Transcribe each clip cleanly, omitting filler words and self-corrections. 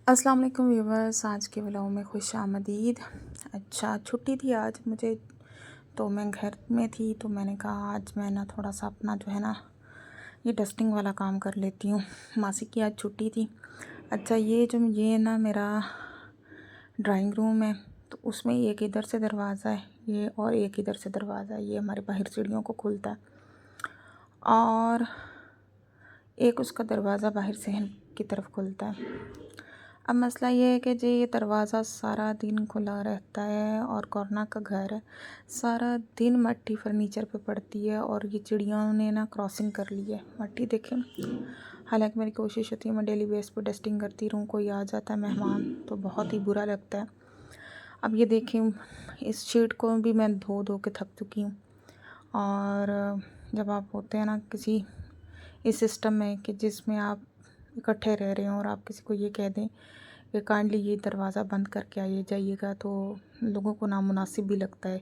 अस्सलाम वालेकुम व्यूवर्स, आज के व्लॉग में खुश आमदीद। अच्छा, छुट्टी थी आज मुझे, तो मैं घर में थी, तो मैंने कहा आज मैं ना थोड़ा सा अपना जो है ना ये डस्टिंग वाला काम कर लेती हूँ। मासी की आज छुट्टी थी। अच्छा, ये ना मेरा ड्राइंग रूम है, तो उसमें एक इधर से दरवाज़ा है ये, और एक इधर से दरवाज़ा है ये, हमारे बाहर सीढ़ियों को खुलता है, और एक उसका दरवाज़ा बाहर से की तरफ खुलता है। अब मसला ये है कि जी ये दरवाज़ा सारा दिन खुला रहता है, और कॉर्नर का घर है, सारा दिन मट्टी फर्नीचर पे पड़ती है, और ये चिड़ियों ने ना क्रॉसिंग कर ली है। मट्टी देखें, हालांकि मेरी कोशिश होती है मैं डेली बेस पे डस्टिंग करती रहूँ, कोई आ जाता है मेहमान तो बहुत ही बुरा लगता है। अब ये देखें, इस शीट को भी मैं धो धो के थक चुकी हूँ। और जब आप होते हैं ना किसी इस सिस्टम में कि जिसमें आप इकट्ठे रह रहे हों, और आप किसी को ये कह दें कि काइंडली ये दरवाज़ा बंद करके आइए जाइएगा, तो लोगों को नामुनासिब भी लगता है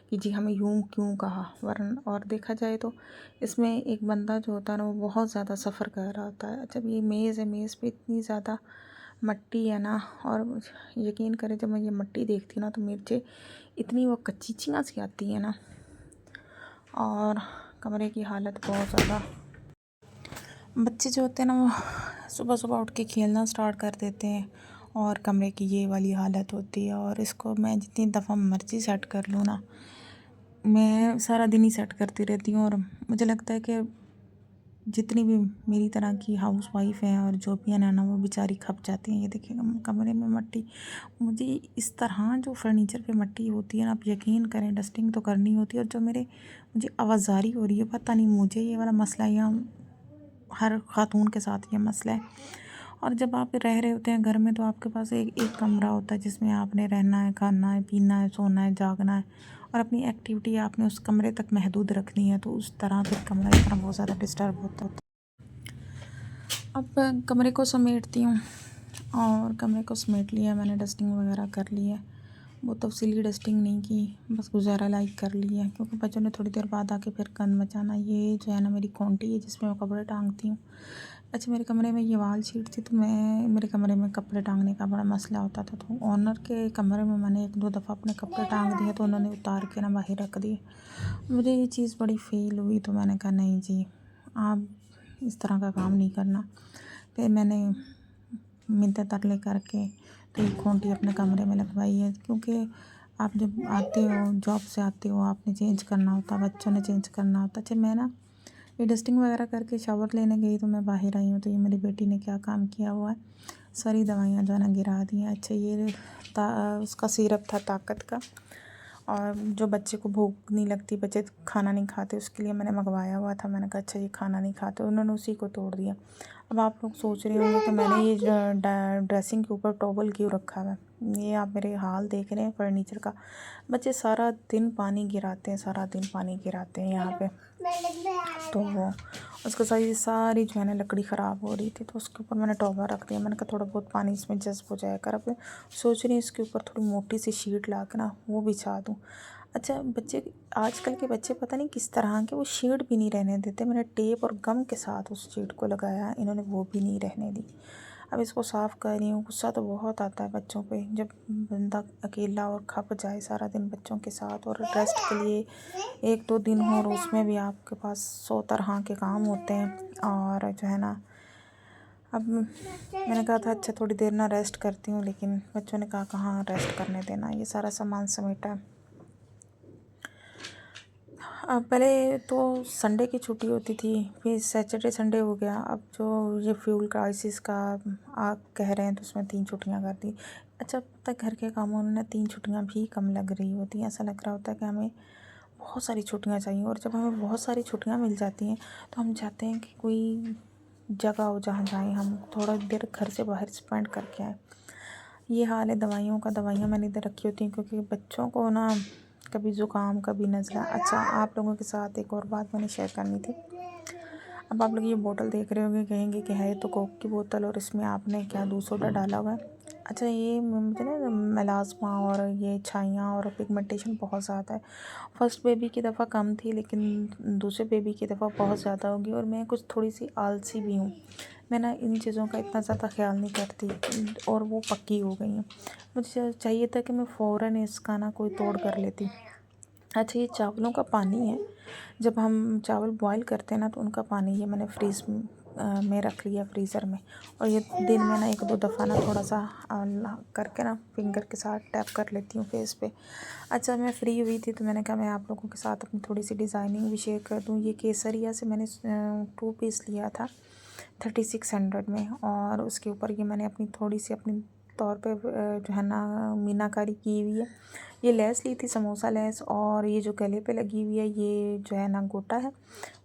कि जी हमें यूँ क्यों कहा। वरन और देखा जाए तो इसमें एक बंदा जो होता है ना वो बहुत ज़्यादा सफ़र कर रहा होता है। जब ये मेज़ है, मेज़ पे इतनी ज़्यादा मट्टी है ना, और यकीन करें जब मैं ये मट्टी देखती हूँ ना तो मुझे इतनी वो कच्चियाँ सी आती है ना, और कमरे की हालत बहुत ज़्यादा। बच्चे जो होते हैं ना वो सुबह सुबह उठ के खेलना स्टार्ट कर देते हैं, और कमरे की ये वाली हालत होती है। और इसको मैं जितनी दफ़ा मर्ज़ी सेट कर लूँ ना, मैं सारा दिन ही सेट करती रहती हूँ। और मुझे लगता है कि जितनी भी मेरी तरह की हाउस वाइफ हैं और जो भी है ना वो बेचारी खप जाती हैं। ये देखिए कमरे में मट्टी, मुझे इस तरह जो फर्नीचर पे मट्टी होती है ना, आप यकीन करें डस्टिंग तो करनी होती है। और जो मुझे आवाज़ारी हो रही है, पता नहीं मुझे ये वाला मसला या हर ख़ातून के साथ ये मसला है। और जब आप रह रहे होते हैं घर में, तो आपके पास एक एक कमरा होता है जिसमें आपने रहना है, खाना है, पीना है, सोना है, जागना है, और अपनी एक्टिविटी आपने उस कमरे तक महदूद रखनी है। तो उस तरह फिर कमरा इस तरह बहुत ज़्यादा डिस्टर्ब होता है। अब कमरे को समेटती हूँ, और कमरे को समेट लिया मैंने, डस्टिंग वगैरह कर ली है। वो तफसीली डस्टिंग नहीं की, बस गुजारा लाइक कर ली है, क्योंकि बच्चों ने थोड़ी देर बाद आके फिर गंद मचाना। ये जो है ना मेरी खूंटी है जिसमें मैं कपड़े टांगती हूँ। अच्छा, मेरे कमरे में ये वाल शीट थी, तो मेरे कमरे में कपड़े टांगने का बड़ा मसला होता था, तो ओनर के कमरे में मैंने एक दो दफ़ा अपने कपड़े टांग दिए, तो उन्होंने उतार के ना बाहर रख दिए। मुझे ये चीज़ बड़ी फ़ील हुई, तो मैंने कहा नहीं जी, आप इस तरह का काम नहीं करना। फिर मैंने मिन्नतें तरले करके तो ये खूंटी अपने कमरे में लगवाई है, क्योंकि आप जब आते हो जॉब से आते हो, आपने चेंज करना होता, बच्चों ने चेंज करना होता। अच्छा, मैं ना ये डस्टिंग वगैरह करके शावर लेने गई, तो मैं बाहर आई हूँ, तो ये मेरी बेटी ने क्या काम किया हुआ है, सारी दवाइयाँ जो है ना गिरा दी हैं। अच्छा, ये उसका सिरप था ताकत का, और जो बच्चे को भूख नहीं लगती, बच्चे खाना नहीं खाते, उसके लिए मैंने मंगवाया हुआ था। मैंने कहा अच्छा ये खाना नहीं खाते, उन्होंने उसी को तोड़ दिया। अब आप लोग सोच रहे होंगे कि मैंने ये ड्रेसिंग के ऊपर टॉवल क्यों रखा है। ये आप मेरे हाल देख रहे हैं फर्नीचर का। बच्चे सारा दिन पानी गिराते हैं, सारा दिन पानी गिराते हैं यहाँ पे। तो वो उसके साथ ये सारी जो है ना लकड़ी ख़राब हो रही थी, तो उसके ऊपर मैंने टॉवल रख दिया। मैंने कहा थोड़ा बहुत पानी इसमें जज़्ब हो जाएगा। अब सोच रही हूँ इसके ऊपर थोड़ी मोटी सी शीट ला के ना वो बिछा दूँ। अच्छा, बच्चे आजकल के बच्चे पता नहीं किस तरह के, वो शीट भी नहीं रहने देते। मैंने टेप और गम के साथ उस शीट को लगाया, इन्होंने वो भी नहीं रहने दी। अब इसको साफ़ कर रही हूँ। गुस्सा तो बहुत आता है बच्चों पे, जब बंदा अकेला और खप जाए सारा दिन बच्चों के साथ, और रेस्ट के लिए एक दो दिन हो, और उसमें भी आपके पास 100 तरह के काम होते हैं। और जो है ना, अब मैंने कहा था अच्छा थोड़ी देर ना रेस्ट करती हूँ, लेकिन बच्चों ने कहा कहाँ रेस्ट करने देना। ये सारा सामान समेटा है। अब पहले तो संडे की छुट्टी होती थी, फिर सैटरडे संडे हो गया। अब जो ये फ्यूल क्राइसिस का आप कह रहे हैं, तो उसमें 3 छुट्टियां कर दी। अच्छा, अब तक घर के कामों में 3 छुट्टियां भी कम लग रही होती हैं। ऐसा लग रहा होता है कि हमें बहुत सारी छुट्टियां चाहिए, और जब हमें बहुत सारी छुट्टियां मिल जाती हैं तो हम चाहते हैं कि कोई जगह हो जहाँ जाएँ, हम थोड़ा देर घर से बाहर स्पेंड करके आएँ। ये हाल है दवाइयों का। दवाइयाँ मैंने इधर रखी होती हैं, क्योंकि बच्चों को ना कभी ज़ुकाम कभी नज़ला। अच्छा, आप लोगों के साथ एक और बात मैंने शेयर करनी थी। अब आप लोग ये बोतल देख रहे होंगे, कहेंगे कि है तो कोक की बोतल, और इसमें आपने क्या दूध सोडा डाला हुआ है। अच्छा, ये मुझे ना मेलास्मा और ये छाइयाँ और पिगमेंटेशन बहुत ज़्यादा है। फर्स्ट बेबी की दफ़ा कम थी, लेकिन दूसरे बेबी की दफ़ा बहुत ज़्यादा होगी, और मैं कुछ थोड़ी सी आलसी भी हूँ। मैं ना इन चीज़ों का इतना ज़्यादा ख्याल नहीं करती और वो पक्की हो गई हैं। मुझे चाहिए था कि मैं फ़ौरन इसका ना कोई तोड़ कर लेती। अच्छा, ये चावलों का पानी है, जब हम चावल बॉईल करते हैं ना तो उनका पानी ये मैंने में रख लिया फ्रीज़र में। और ये दिन में ना 1-2 दफ़ा ना थोड़ा सा करके ना फिंगर के साथ टैप कर लेती हूँ फेस पे। अच्छा, मैं फ्री हुई थी तो मैंने कहा मैं आप लोगों के साथ अपनी थोड़ी सी डिज़ाइनिंग भी शेयर कर दूँ। ये केसरिया से मैंने 2 पीस लिया था 3600 में, और उसके ऊपर ये मैंने अपनी थोड़ी सी अपनी तौर पे जो है ना मीनाकारी की हुई है। ये लेस ली थी समोसा लेस, और ये जो गले पे लगी हुई है ये जो है ना गोटा है,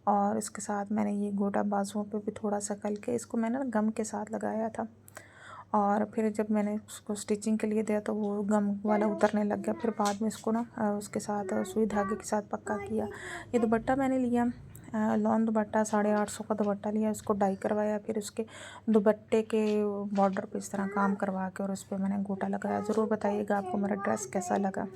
और इसके साथ मैंने ये गोटा बाजुओं पे भी थोड़ा सा करके इसको मैंने ना गम के साथ लगाया था। और फिर जब मैंने उसको स्टिचिंग के लिए दिया तो वो गम वाला उतरने लग गया। फिर बाद में इसको ना उसके साथ सुई धागे के साथ पक्का किया। ये दुपट्टा मैंने लिया लॉन दुपट्टा 850 का दुपट्टा लिया, उसको डाई करवाया, फिर उसके दुपट्टे के बॉर्डर पे इस तरह काम करवा के और उस पर मैंने गोटा लगाया। ज़रूर बताइएगा आपको मेरा ड्रेस कैसा लगा।